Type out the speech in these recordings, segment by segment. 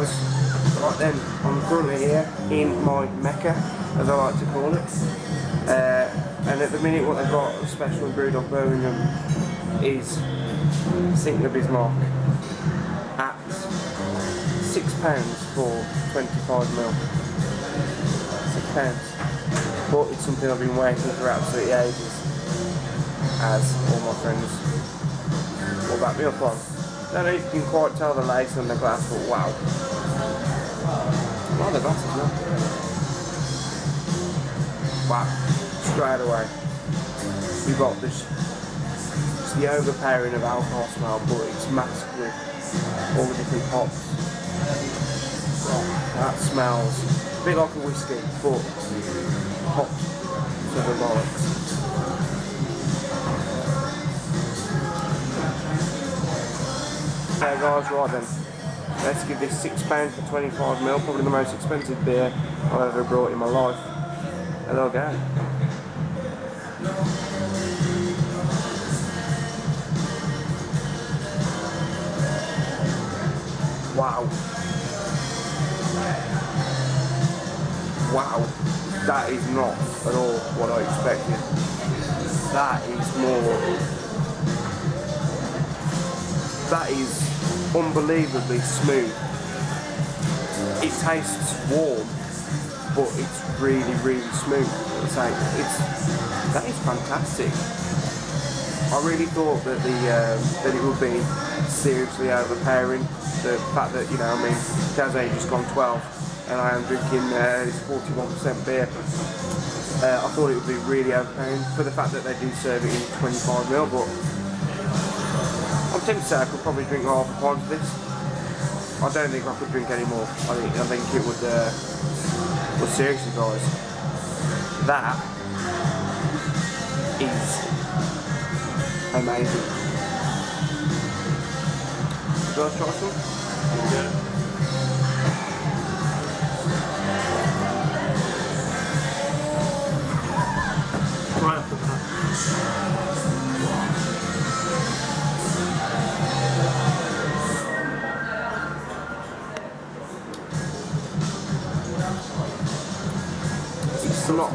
guys, right then, I'm currently here in my Mecca, as I like to call it. And at the minute what they've got special in Brewdog Birmingham is cider Bismarck at £6 for 25ml. £6. But it's something I've been waiting for absolutely ages, as all my friends will back me up on. I don't know if you can quite tell the lace on the glass, but wow. Oh, the glass is not. Wow. Straight away. You've got this, it's the overpowering of alcohol smell, but it's masked with all the different hops. That smells a bit like a whiskey, but hops to the bollocks. Okay guys, right then, let's give this £6 for 25ml, probably the most expensive beer I've ever brought in my life. And there we go. Wow. Wow. That is not at all what I expected. That is unbelievably smooth. It tastes warm, but it's really, really smooth. That is fantastic. I really thought that that it would be seriously overpowering. The fact that, you know, I mean, Jazz just gone 12, and I am drinking this 41% beer. I thought it would be really overpowering for the fact that they do serve it in 25ml, but I'm tempted to say I could probably drink half a pint of this. I don't think I could drink any more. I think it would. Well, seriously, guys, that is amazing. Do you want to try some? Yeah. Right off the bat. It's not.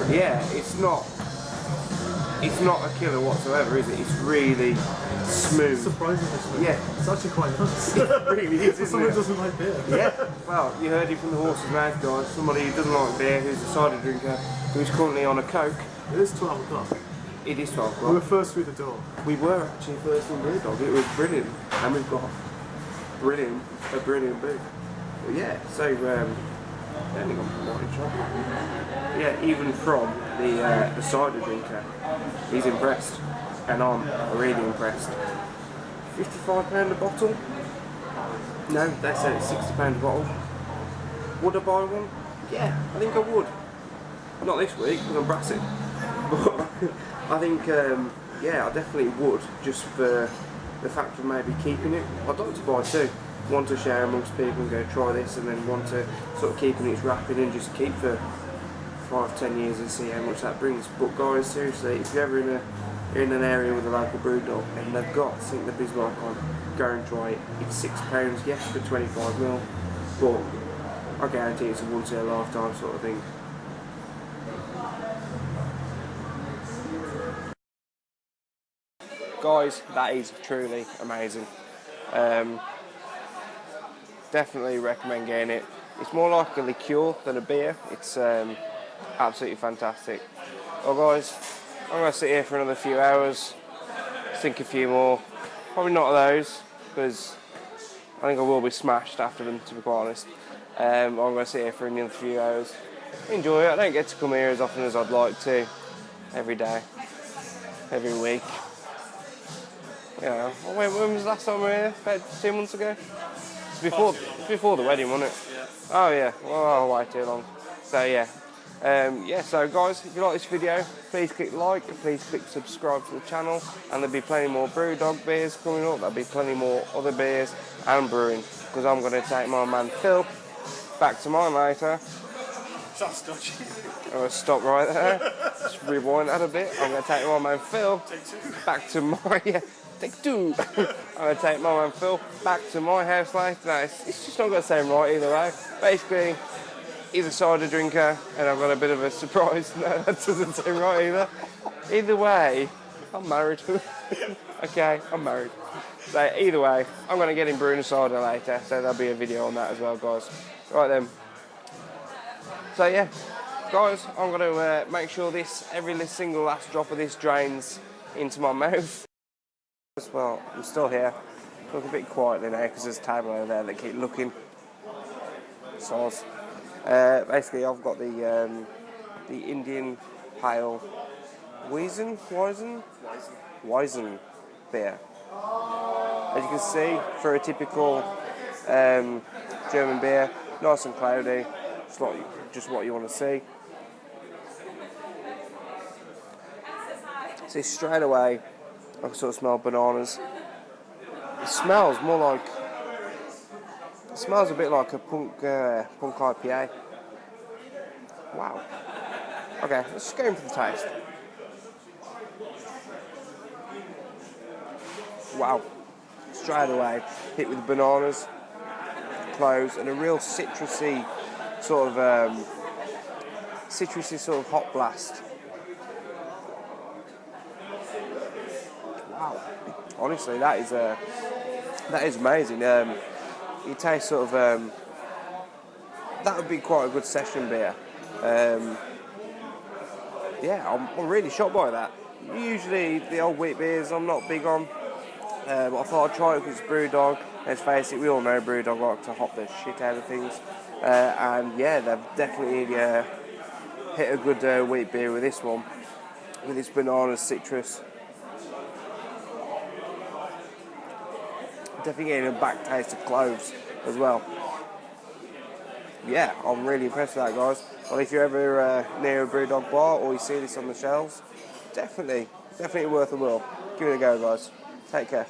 Yeah, it's not a killer whatsoever, is it? It's really smooth. Surprisingly smooth. Yeah. It's actually quite nice. It really is, isn't Someone it? doesn't like beer. Yeah. Well, you heard it from the horse's mouth, guys. Somebody who doesn't like beer, who's a cider drinker, who's currently on a Coke. It is 12 o'clock. It is 12 o'clock. We were first through the door. We were actually first in Brewdog. It was brilliant. And we've got a brilliant booth. But yeah, so only got one shop. Yeah, even from the cider drinker, he's impressed, and I'm really impressed. £55 a bottle? No, they said it's £60 a bottle. Would I buy one? Yeah, I think I would. Not this week because I'm brassing, but I think yeah, I definitely would, just for the fact of maybe keeping it. I'd like to buy two. One to share amongst people and go try this, and then one to sort of keep in its wrapping and just keep for 5-10 years and see how much that brings. But guys, seriously, if you're ever in an area with a local Brewdog and they've got cider Bismarck on, go and try it. It's £6, yes, for 25ml, but I guarantee it's a once in a lifetime sort of thing. Guys, that is truly amazing. Definitely recommend getting it. It's more like a liqueur than a beer. It's absolutely fantastic. Well guys, I'm going to sit here for another few hours, think a few more. Probably not those, because I think I will be smashed after them, to be quite honest. I'm going to sit here for another few hours. Enjoy it. I don't get to come here as often as I'd like to, every day, every week. You know, when was the last time we were here? About 2 months ago? It's before the wedding, wasn't it? Yeah. Oh yeah, well, I'll wait too long. So yeah. Yeah, so guys, if you like this video, please click like, please click subscribe to the channel, and there'll be plenty more Brewdog beers coming up, there'll be plenty more other beers and brewing, because I'm going to take my man Phil back to mine later. That's dodgy. I'm going to stop right there, just rewind that a bit. I'm going to take my man Phil back to my Take two. I'm going to take my man Phil back to my house later. No, it's just not going to sound right either way. Basically, he's a cider drinker, and I've got a bit of a surprise. No, that doesn't sound right either. Either way, I'm married. Okay, I'm married. So either way, I'm going to get him brewing a cider later, so there'll be a video on that as well, guys. Right then. So yeah, guys, I'm going to make sure every single last drop of this drains into my mouth. Well, I'm still here. Look a bit quietly now because there's a table over there that keep looking. Sauce. Basically, I've got the Indian Pale Weizen beer. As you can see, for a typical German beer, nice and cloudy. It's not just what you want to see. See, straight away, I can sort of smell bananas. It smells more like. It smells a bit like a punk IPA. Wow. Okay, let's just go in for the taste. Wow. Straight away, hit with bananas, cloves, and a real citrusy sort of hot blast. Wow. Honestly, that is amazing. It tastes sort of that would be quite a good session beer. Yeah, I'm really shocked by that. Usually the old wheat beers I'm not big on, but I thought I'd try it because it's Brewdog. Let's face it, we all know Brewdog like to hop the shit out of things, and yeah, they've definitely hit a good wheat beer with this one, with this banana citrus. Definitely getting a back taste of cloves as well. Yeah, I'm really impressed with that, guys. Well, if you're ever near a Brewdog bar or you see this on the shelves, definitely worth a whirl. Give it a go, guys. Take care.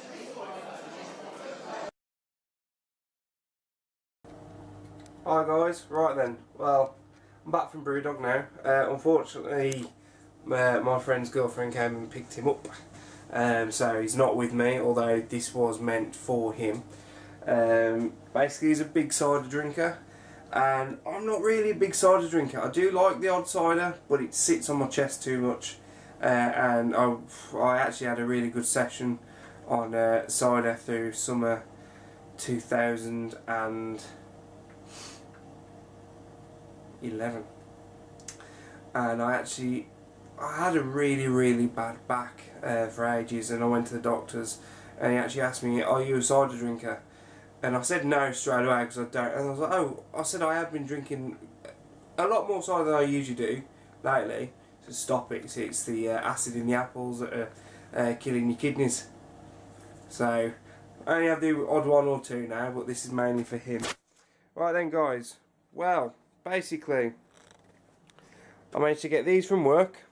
Hi guys, right then. Well, I'm back from Brewdog now. Unfortunately, my friend's girlfriend came and picked him up. So he's not with me, although this was meant for him. Basically, he's a big cider drinker, and I'm not really a big cider drinker. I do like the odd cider, but it sits on my chest too much. And I actually had a really good session on cider through summer 2011, and I had a really bad back for ages, and I went to the doctors, and he actually asked me, "Are you a cider drinker?" And I said no straight away because I don't. And I was like, "Oh," I said, "I have been drinking a lot more cider than I usually do lately to stop it. See, it's the acid in the apples that are killing your kidneys. So I only have the odd one or two now, but this is mainly for him." Right then, guys. Well, basically, I managed to get these from work.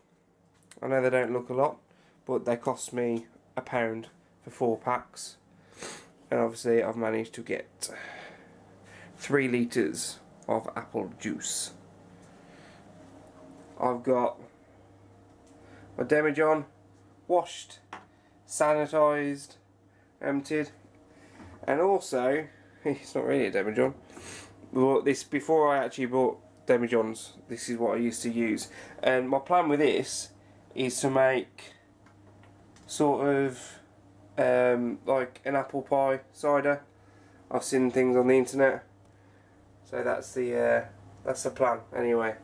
I know they don't look a lot, but they cost me £1 for 4 packs. And obviously I've managed to get 3 litres of apple juice. I've got my demijohn washed, sanitised, emptied, and also, it's not really a demijohn, but this, before I actually bought demijohns, this is what I used to use. And my plan with this is to make sort of like an apple pie cider. I've seen things on the internet, so that's the plan anyway.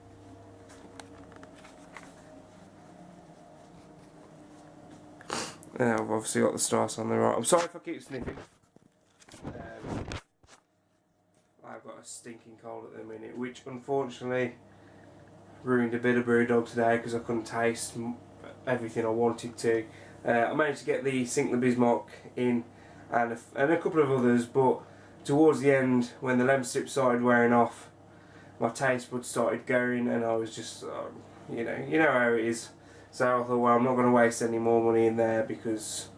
I've obviously got the stars on the right. I'm sorry if I keep sniffing. I've got a stinking cold at the minute, which unfortunately ruined a bit of Brewdog today because I couldn't taste everything I wanted to. I managed to get the Bismarck in and a couple of others, but towards the end, when the lemon strip started wearing off, my taste buds started going, and I was just, you know how it is. So I thought, well, I'm not going to waste any more money in there because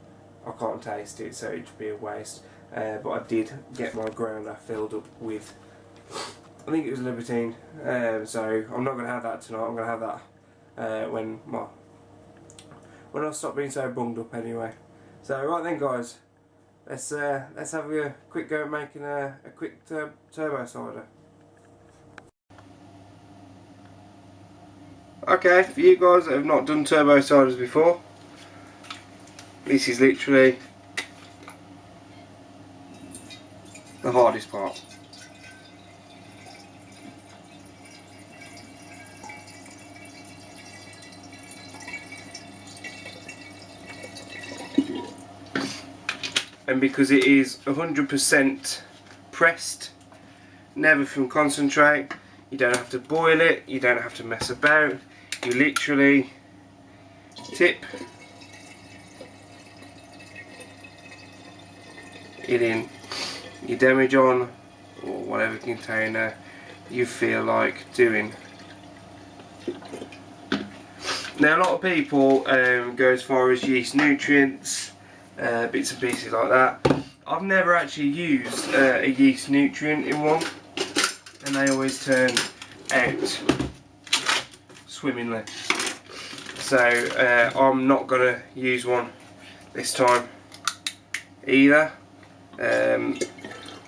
I can't taste it, so it'd be a waste. But I did get my grounder filled up with, I think it was Libertine, so I'm not going to have that tonight. I'm going to have that when I stop being so bunged up anyway. So right then guys, let's have a quick go at making a quick turbo cider. Okay, for you guys that have not done turbo ciders before, this is literally the hardest part. And because it is 100% pressed, never from concentrate, you don't have to boil it, you don't have to mess about, you literally tip it in your demijohn or whatever container you feel like doing. Now a lot of people go as far as yeast nutrients, bits and pieces like that. I've never actually used a yeast nutrient in one, and they always turn out swimmingly. So I'm not going to use one this time either. I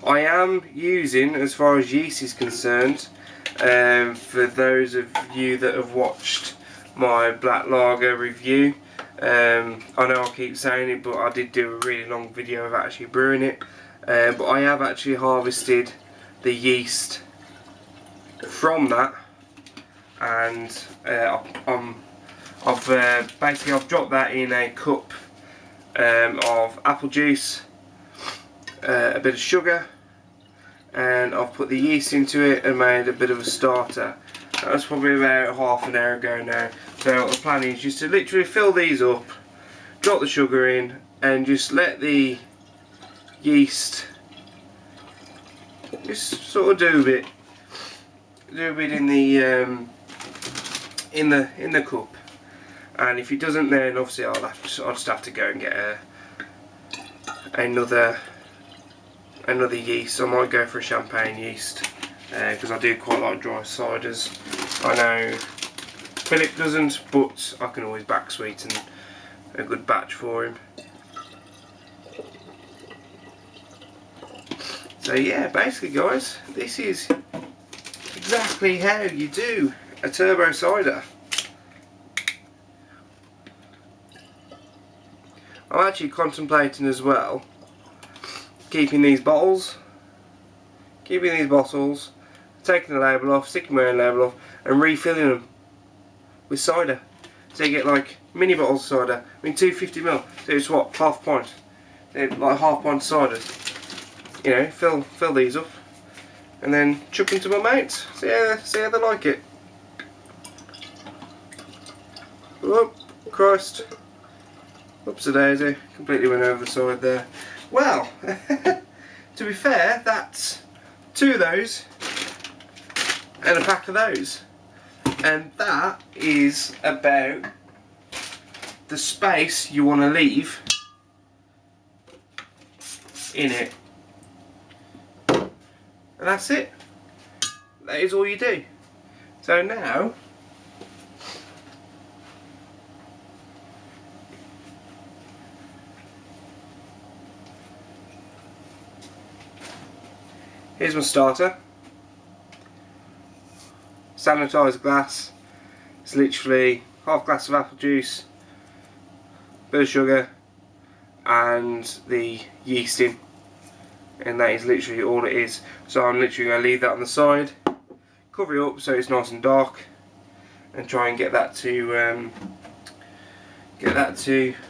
am using, as far as yeast is concerned, for those of you that have watched my black lager review, I know I keep saying it, but I did do a really long video of actually brewing it, but I have actually harvested the yeast from that, and I've dropped that in a cup of apple juice, a bit of sugar, and I've put the yeast into it and made a bit of a starter. That was probably about half an hour ago now. So the plan is just to literally fill these up, drop the sugar in, and just let the yeast just sort of do a bit in the cup. And if it doesn't, then obviously I'll just have to go and get another yeast. I might go for a champagne yeast, because I do quite like dry ciders. I know Philip doesn't, but I can always back sweeten a good batch for him. So yeah, basically guys, this is exactly how you do a turbo cider. I'm actually contemplating as well keeping these bottles, taking the label off, sticking my own label off, and refilling them with cider. So you get like mini bottles of cider. I mean 250ml. So it's what, half pint. They're like half pint ciders. You know, fill these up, and then chuck them to my mates. See how they like it. Oh Christ! Oops a daisy. Completely went over the side there. Well, to be fair, that's 2 of those and a pack of those, and that is about the space you want to leave in it, and that's it. That is all you do. So now here's my starter. Sanitised glass. It's literally half glass of apple juice, bit of sugar, and the yeast in, and that is literally all it is. So I'm literally going to leave that on the side, cover it up so it's nice and dark, and try and get that to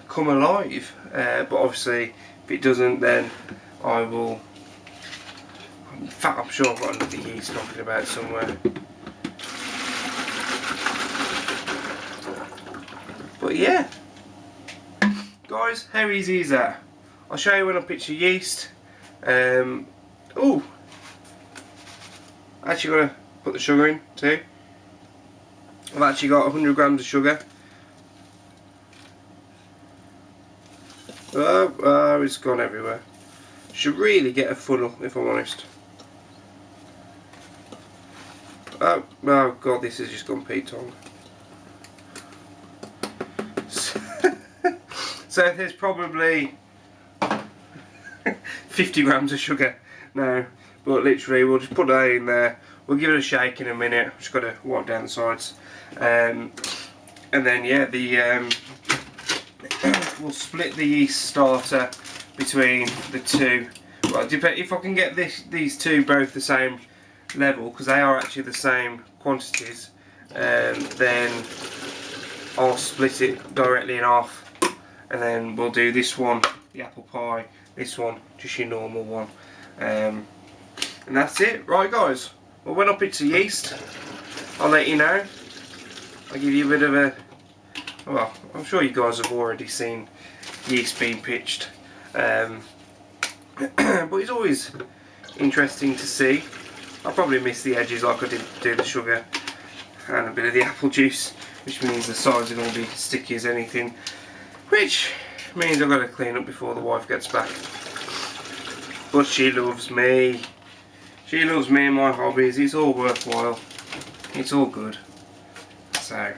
come alive. But obviously, if it doesn't, then I will. In fact, I'm sure I've got another yeast knocking about somewhere. But yeah, guys, how easy is that? I'll show you when I picture yeast. Oh, actually got to put the sugar in too. I've actually got 100 grams of sugar. Oh, it's gone everywhere. Should really get a funnel if I'm honest. Oh god, this has just gone Pete Tong. So there's probably 50 grams of sugar now, but literally we'll just put that in there. We'll give it a shake in a minute. Just got to wipe down the sides, and then yeah, we'll split the yeast starter between the two. Well, if I can get these two both the same level, because they are actually the same quantities, then I'll split it directly in half, and then we'll do this one, the apple pie, this one, just your normal one, and that's it. Right guys, well, when I pitch the yeast, I'll let you know. I'll give you a bit of a, well, I'm sure you guys have already seen yeast being pitched, but it's always interesting to see. I'll probably miss the edges like I did do the sugar and a bit of the apple juice, which means the sides are going to be sticky as anything, which means I've got to clean up before the wife gets back. But she loves me. She loves me and my hobbies. It's all worthwhile. It's all good. So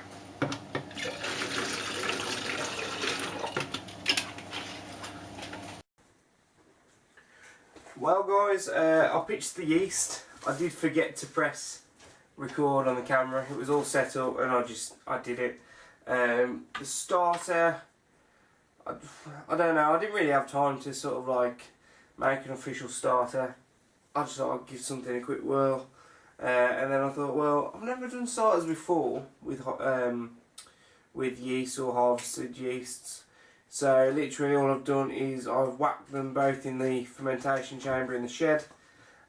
well guys, I pitched the yeast. I did forget to press record on the camera. It was all set up and I did it. The starter, I don't know, I didn't really have time to sort of like make an official starter. I just thought I'd give something a quick whirl, and then I thought, well, I've never done starters before with yeast or harvested yeasts. So literally all I've done is I've whacked them both in the fermentation chamber in the shed,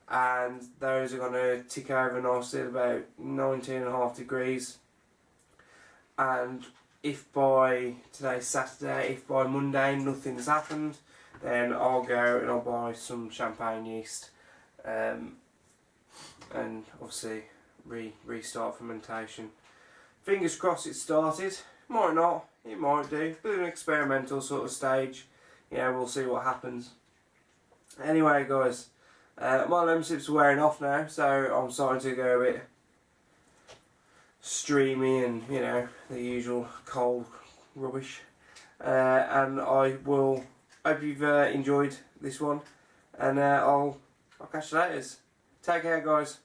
and those are going to tick over nicely at about 19.5 degrees. And if by today's Saturday, if by Monday nothing's happened, then I'll go and I'll buy some champagne yeast, and obviously restart fermentation. Fingers crossed it started. Might not, it might do. Bit of an experimental sort of stage. Yeah, we'll see what happens. Anyway guys, my lemon sips are wearing off now, so I'm starting to go a bit streamy and, you know, the usual cold rubbish. And I will hope you've enjoyed this one, and I'll catch you later. Take care guys.